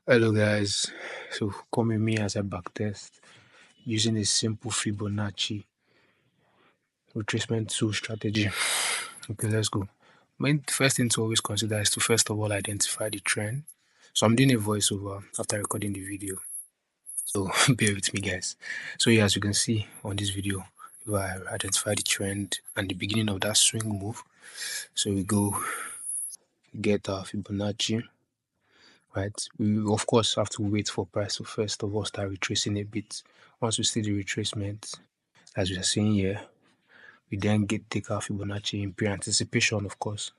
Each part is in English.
Hello guys, so come me as a backtest using a simple Fibonacci retracement tool strategy. Okay, let's go. First thing to always consider is to first of all identify the trend. So I'm doing a voiceover after recording the video, so bear with me guys. So yeah, as you can see on this video, we identify the trend and the beginning of that swing move. So we go get our Fibonacci. Right, we of course have to wait for price to first of all start retracing a bit. Once we see the retracement, as we are seeing here, we then take our Fibonacci in pre-anticipation, of course,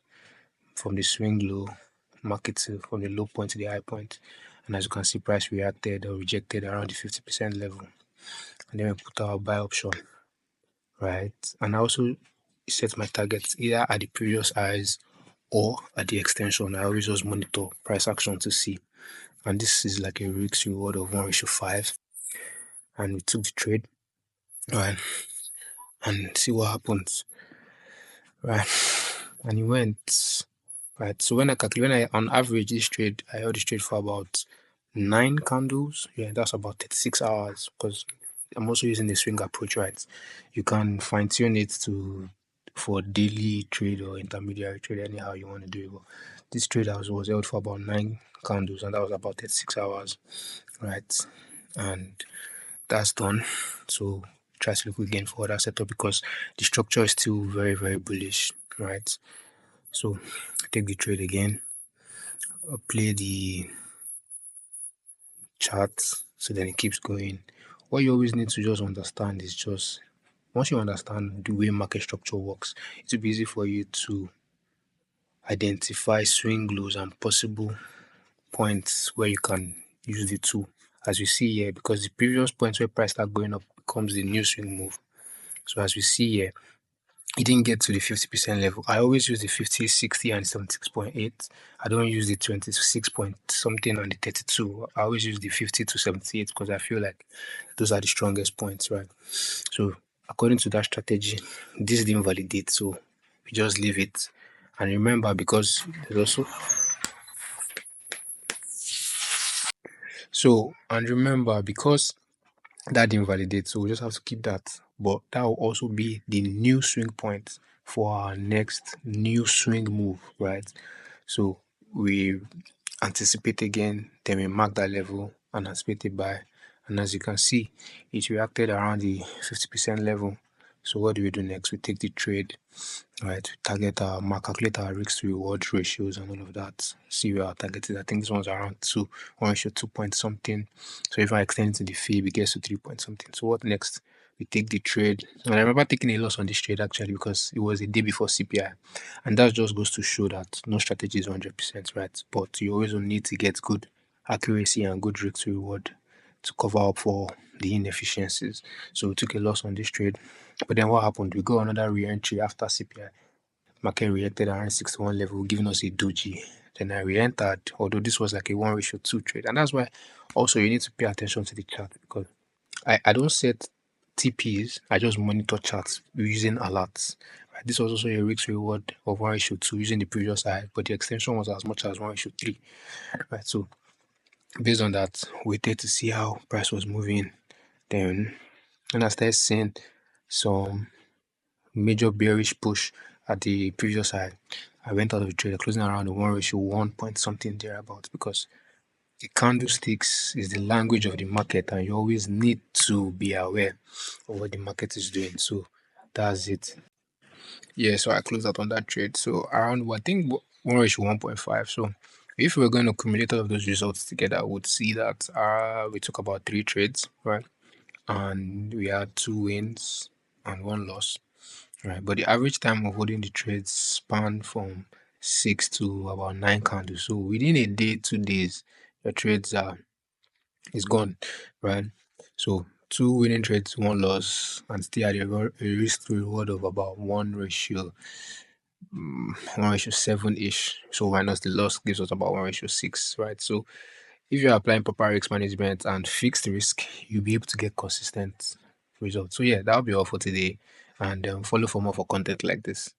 from the swing low market from the low point to the high point. And as you can see, price reacted or rejected around the 50% level. And then we put our buy option, right? And I also set my targets either at the previous highs or at the extension. I always just monitor price action to see. And this is like a risk reward of 1:5. And we took the trade, right? And see what happens, right? And it went, right? So when I on average this trade, I held this trade for about 9 candles. Yeah, that's about 36 hours because I'm also using the swing approach, right? You can fine tune it for daily trade or intermediary trade, anyhow you want to do it. But this trade was held for about 9 candles, and that was about 36 hours, right? And that's done. So try to look again for that setup because the structure is still very, very bullish, right? So take the trade again, play the chart, so then it keeps going. What you always need to just understand is just once you understand the way market structure works, it will be easy for you to identify swing lows and possible points where you can use the tool, as we see here, because the previous points where price start going up becomes the new swing move. So as we see here, it didn't get to the 50% level. I always use the 50, 60, and 76.8. I don't use the 26 point something and the 32. I always use the 50 to 78 because I feel like those are the strongest points, right? So according to that strategy, this didn't validate, so we just leave it. And remember, because there's also because that didn't validate, so we just have to keep that. But that will also be the new swing point for our next new swing move, right? So we anticipate again, then we mark that level and anticipate it by, and as you can see, it reacted around the 50% level. So what do we do next? We take the trade, right? We calculate our risk to reward ratios and all of that. See where our target is. I think this one's around 2 point something. So if I extend it to the fee, it gets to 3 point something. So what next? We take the trade. And I remember taking a loss on this trade actually because it was a day before CPI. And that just goes to show that no strategy is 100% right. But you always need to get good accuracy and good risk to reward to cover up for the inefficiencies. So we took a loss on this trade. But then what happened? We got another re-entry after CPI. Market reacted around 61 level, giving us a doji. Then I re-entered, although this was like a 1:2 trade. And that's why also you need to pay attention to the chart because I don't set TPs, I just monitor charts using alerts. Right? This was also a risk reward of 1:2 using the previous high, but the extension was as much as 1:3. Right. So based on that, waited to see how price was moving. Then when I started seeing some major bearish push at the previous high, I went out of the trade, closing around the 1:1 point something thereabouts because the candlesticks is the language of the market and you always need to be aware of what the market is doing. So that's it. Yeah, so I closed out on that trade. So around, I think 1:1.5. So if we were going to accumulate all of those results together, I would see that we took about 3 trades, right? And we had 2 wins and 1 loss. Right, but the average time of holding the trades span from 6 to about 9 candles. So within a day, 2 days, your trades is gone, right? So 2 winning trades, 1 loss, and still at a risk to reward of about 1:7-ish. So minus the loss gives us about 1:6, right? So if you're applying proper risk management and fixed risk, you'll be able to get consistent results. So yeah, that'll be all for today. And follow for more for content like this.